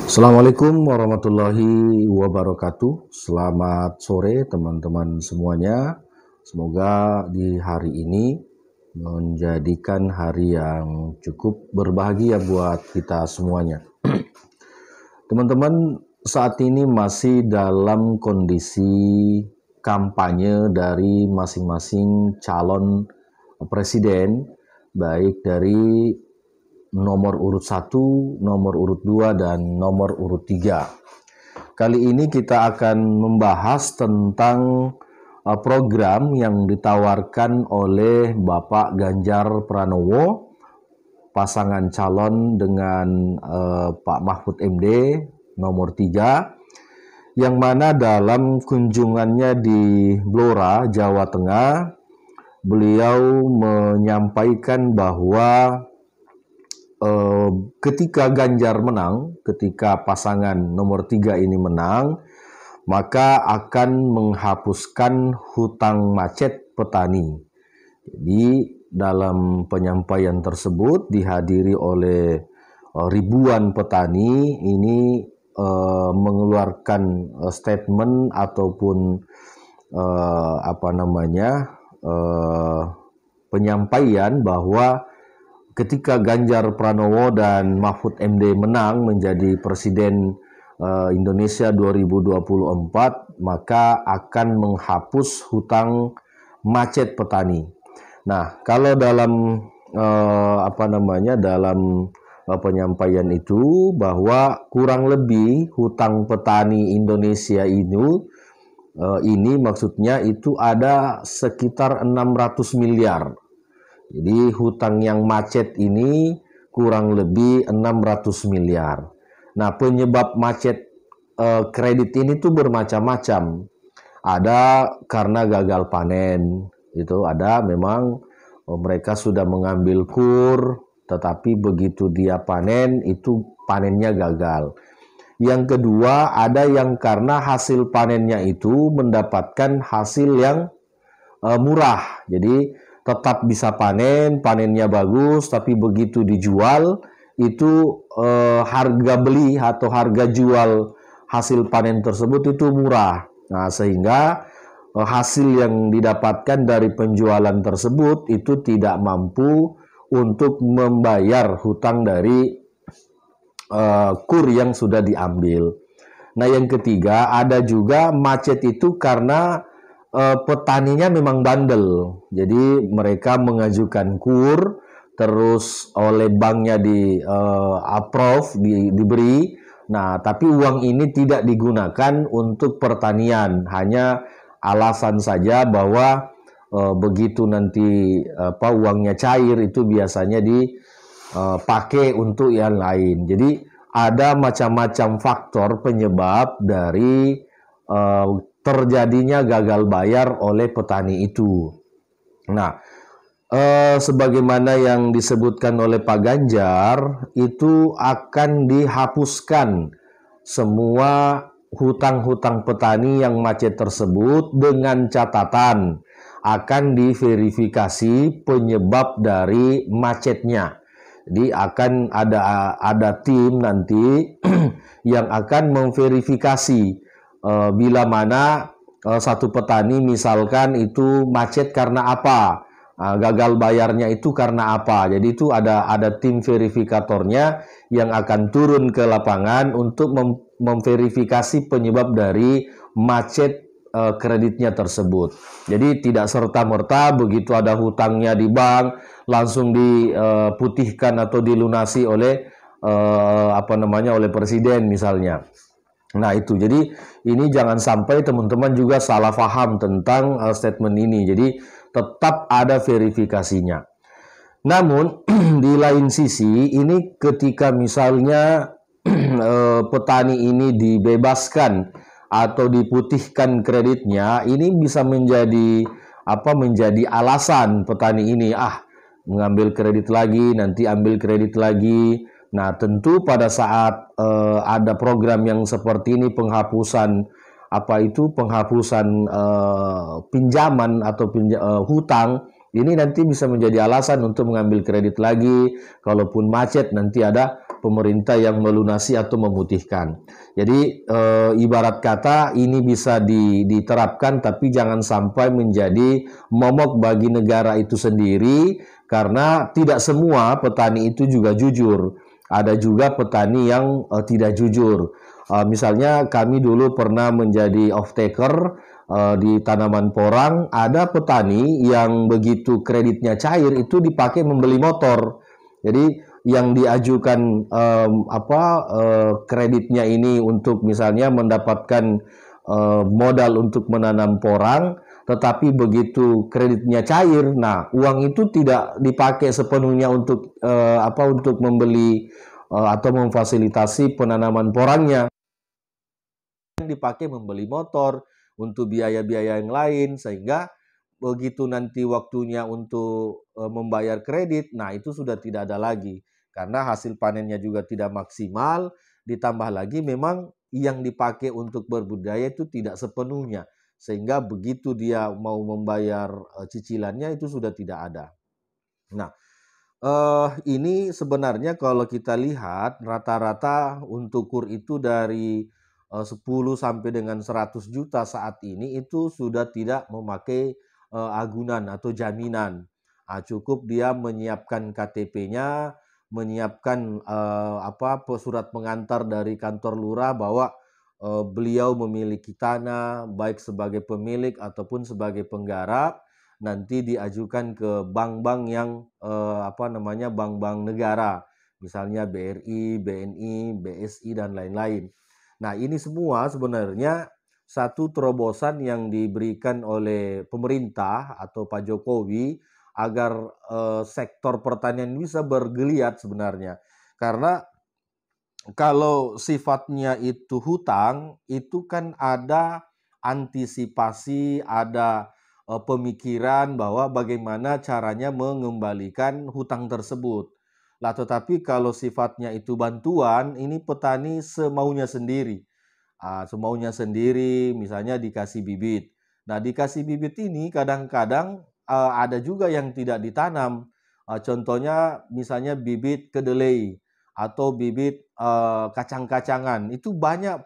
Assalamualaikum warahmatullahi wabarakatuh. Selamat sore teman-teman semuanya. Semoga di hari ini menjadikan hari yang cukup berbahagia buat kita semuanya. Teman-teman, saat ini masih dalam kondisi kampanye dari masing-masing calon presiden, baik dari nomor urut 1, nomor urut 2, dan nomor urut 3. Kali ini kita akan membahas tentang program yang ditawarkan oleh Bapak Ganjar Pranowo, pasangan calon dengan Pak Mahfud MD nomor 3, yang mana dalam kunjungannya di Blora, Jawa Tengah, beliau menyampaikan bahwa ketika Ganjar menang, ketika pasangan nomor 3 ini menang, maka akan menghapuskan hutang macet petani. Jadi dalam penyampaian tersebut dihadiri oleh ribuan petani ini mengeluarkan statement ataupun penyampaian bahwa ketika Ganjar Pranowo dan Mahfud MD menang menjadi Presiden Indonesia 2024, maka akan menghapus hutang macet petani. Nah, kalau dalam penyampaian itu bahwa kurang lebih hutang petani Indonesia ini maksudnya itu ada sekitar 600 miliar. Jadi hutang yang macet ini kurang lebih 600 miliar. Nah, penyebab macet kredit ini tuh bermacam-macam. Ada karena gagal panen, itu ada memang mereka sudah mengambil kur, tetapi begitu dia panen itu panennya gagal. Yang kedua, ada yang karena hasil panennya itu mendapatkan hasil yang murah. Jadi tetap bisa panen, panennya bagus, tapi begitu dijual itu harga beli atau harga jual hasil panen tersebut itu murah. Nah, sehingga hasil yang didapatkan dari penjualan tersebut itu tidak mampu untuk membayar hutang dari kur yang sudah diambil. Nah, yang ketiga, ada juga macet itu karena petaninya memang bandel. Jadi mereka mengajukan kur, terus oleh banknya approve, diberi. Nah, tapi uang ini tidak digunakan untuk pertanian, hanya alasan saja bahwa begitu nanti uangnya cair itu biasanya dipakai untuk yang lain. Jadi ada macam-macam faktor penyebab dari terjadinya gagal bayar oleh petani itu. Nah, sebagaimana yang disebutkan oleh Pak Ganjar, itu akan dihapuskan semua hutang-hutang petani yang macet tersebut dengan catatan akan diverifikasi penyebab dari macetnya. Jadi akan ada tim nanti yang akan memverifikasi bila mana satu petani misalkan itu macet karena apa, gagal bayarnya itu karena apa. Jadi itu ada tim verifikatornya yang akan turun ke lapangan untuk memverifikasi penyebab dari macet kreditnya tersebut. Jadi tidak serta-merta begitu ada hutangnya di bank langsung diputihkan atau dilunasi oleh oleh presiden misalnya. Nah itu, jadi ini jangan sampai teman-teman juga salah paham tentang statement ini. Jadi tetap ada verifikasinya. Namun di lain sisi, ini ketika misalnya petani ini dibebaskan atau diputihkan kreditnya, ini bisa menjadi alasan petani ini mengambil kredit lagi, nanti ambil kredit lagi. Nah, tentu pada saat ada program yang seperti ini, penghapusan pinjaman atau hutang, ini nanti bisa menjadi alasan untuk mengambil kredit lagi. Kalaupun macet, nanti ada pemerintah yang melunasi atau memutihkan. Jadi ibarat kata ini bisa diterapkan, tapi jangan sampai menjadi momok bagi negara itu sendiri, karena tidak semua petani itu juga jujur. Ada juga petani yang tidak jujur. Misalnya kami dulu pernah menjadi off-taker di tanaman porang, ada petani yang begitu kreditnya cair itu dipakai membeli motor. Jadi yang diajukan kreditnya ini untuk misalnya mendapatkan modal untuk menanam porang, tetapi begitu kreditnya cair, nah uang itu tidak dipakai sepenuhnya untuk membeli atau memfasilitasi penanaman porangnya, yang dipakai membeli motor untuk biaya-biaya yang lain, sehingga begitu nanti waktunya untuk membayar kredit, nah itu sudah tidak ada lagi karena hasil panennya juga tidak maksimal, ditambah lagi memang yang dipakai untuk berbudidaya itu tidak sepenuhnya, sehingga begitu dia mau membayar cicilannya itu sudah tidak ada. Nah, ini sebenarnya kalau kita lihat rata-rata untuk KUR itu dari 10 sampai dengan 100 juta saat ini itu sudah tidak memakai agunan atau jaminan. Cukup dia menyiapkan KTP-nya, menyiapkan surat pengantar dari kantor lurah bahwa beliau memiliki tanah baik sebagai pemilik ataupun sebagai penggarap, nanti diajukan ke bank-bank yang bank-bank negara, misalnya BRI, BNI, BSI dan lain-lain. Nah, ini semua sebenarnya satu terobosan yang diberikan oleh pemerintah atau Pak Jokowi agar sektor pertanian bisa bergeliat sebenarnya. Karena kalau sifatnya itu hutang, itu kan ada antisipasi, ada pemikiran bahwa bagaimana caranya mengembalikan hutang tersebut. Lah, tetapi kalau sifatnya itu bantuan, ini petani semaunya sendiri. Semaunya sendiri, misalnya dikasih bibit. Nah, dikasih bibit ini kadang-kadang ada juga yang tidak ditanam. Contohnya misalnya bibit kedelai atau bibit kacang-kacangan. Itu banyak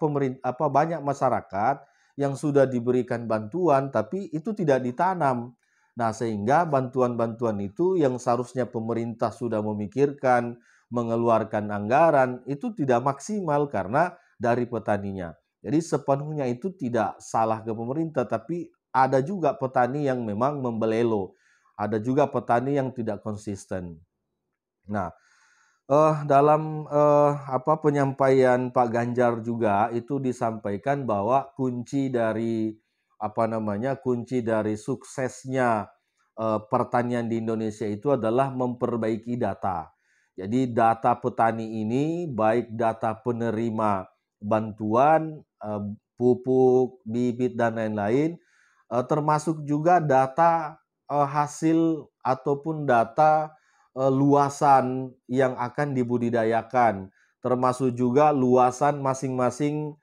banyak masyarakat yang sudah diberikan bantuan tapi itu tidak ditanam. Nah, sehingga bantuan-bantuan itu yang seharusnya pemerintah sudah memikirkan, mengeluarkan anggaran, itu tidak maksimal karena dari petaninya. Jadi sepenuhnya itu tidak salah ke pemerintah, tapi ada juga petani yang memang membelelo. Ada juga petani yang tidak konsisten. Nah, dalam penyampaian Pak Ganjar juga itu disampaikan bahwa kunci dari suksesnya pertanian di Indonesia itu adalah memperbaiki data. Jadi data petani ini baik data penerima bantuan pupuk, bibit dan lain-lain, termasuk juga data hasil ataupun data luasan yang akan dibudidayakan, termasuk juga luasan masing-masing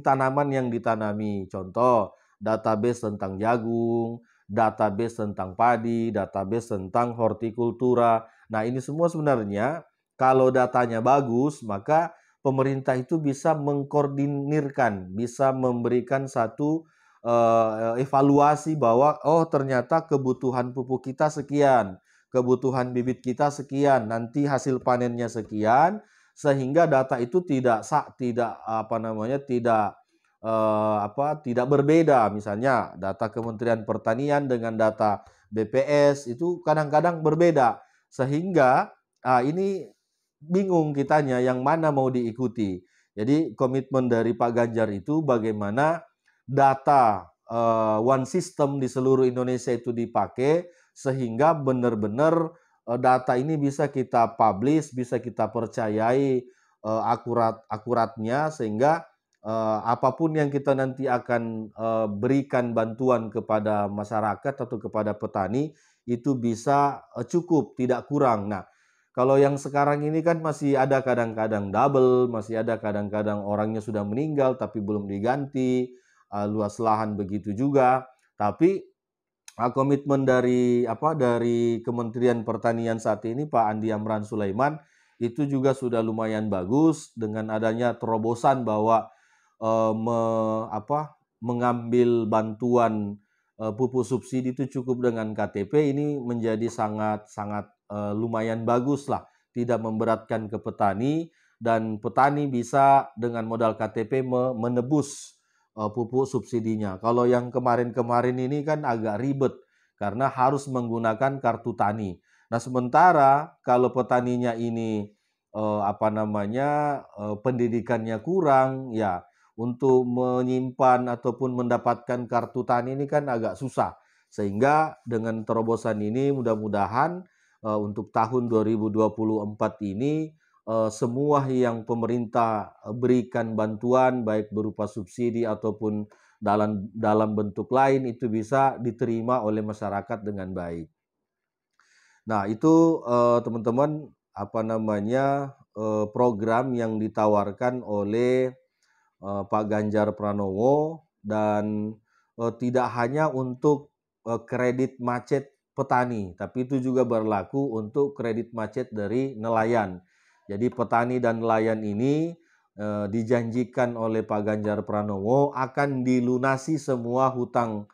tanaman yang ditanami. Contoh, database tentang jagung, database tentang padi, database tentang hortikultura. Nah, ini semua sebenarnya kalau datanya bagus, maka pemerintah itu bisa mengkoordinirkan, bisa memberikan satu evaluasi bahwa ternyata kebutuhan pupuk kita sekian, kebutuhan bibit kita sekian, nanti hasil panennya sekian, sehingga data itu tidak berbeda. Misalnya data Kementerian Pertanian dengan data BPS itu kadang-kadang berbeda, sehingga ini bingung kitanya yang mana mau diikuti. Jadi komitmen dari Pak Ganjar itu bagaimana data one system di seluruh Indonesia itu dipakai sehingga benar-benar data ini bisa kita publish, bisa kita percayai akuratnya, sehingga apapun yang kita nanti akan berikan bantuan kepada masyarakat atau kepada petani itu bisa cukup, tidak kurang. Nah, kalau yang sekarang ini kan masih ada kadang-kadang double, masih ada kadang-kadang orangnya sudah meninggal tapi belum diganti, luas lahan begitu juga. Tapi komitmen dari Kementerian Pertanian saat ini Pak Andi Amran Sulaiman itu juga sudah lumayan bagus dengan adanya terobosan bahwa eh, me, mengambil bantuan pupuk subsidi itu cukup dengan KTP. Ini menjadi sangat lumayan bagus lah, tidak memberatkan ke petani, dan petani bisa dengan modal KTP menebus pupuk subsidinya. Kalau yang kemarin-kemarin ini kan agak ribet karena harus menggunakan kartu tani. Nah, sementara kalau petaninya ini pendidikannya kurang, ya untuk menyimpan ataupun mendapatkan kartu tani ini kan agak susah. Sehingga dengan terobosan ini mudah-mudahan untuk tahun 2024 ini semua yang pemerintah berikan bantuan baik berupa subsidi ataupun dalam bentuk lain itu bisa diterima oleh masyarakat dengan baik. Nah, itu teman-teman program yang ditawarkan oleh Pak Ganjar Pranowo, dan tidak hanya untuk kredit macet petani, tapi itu juga berlaku untuk kredit macet dari nelayan. Jadi petani dan nelayan ini dijanjikan oleh Pak Ganjar Pranowo akan dilunasi semua hutang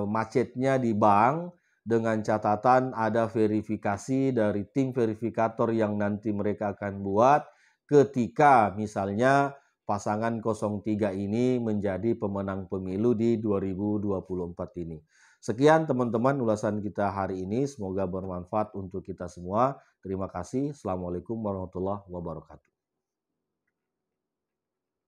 macetnya di bank, dengan catatan ada verifikasi dari tim verifikator yang nanti mereka akan buat ketika misalnya pasangan 03 ini menjadi pemenang pemilu di 2024 ini. Sekian teman-teman ulasan kita hari ini, semoga bermanfaat untuk kita semua. Terima kasih. Assalamualaikum warahmatullahi wabarakatuh.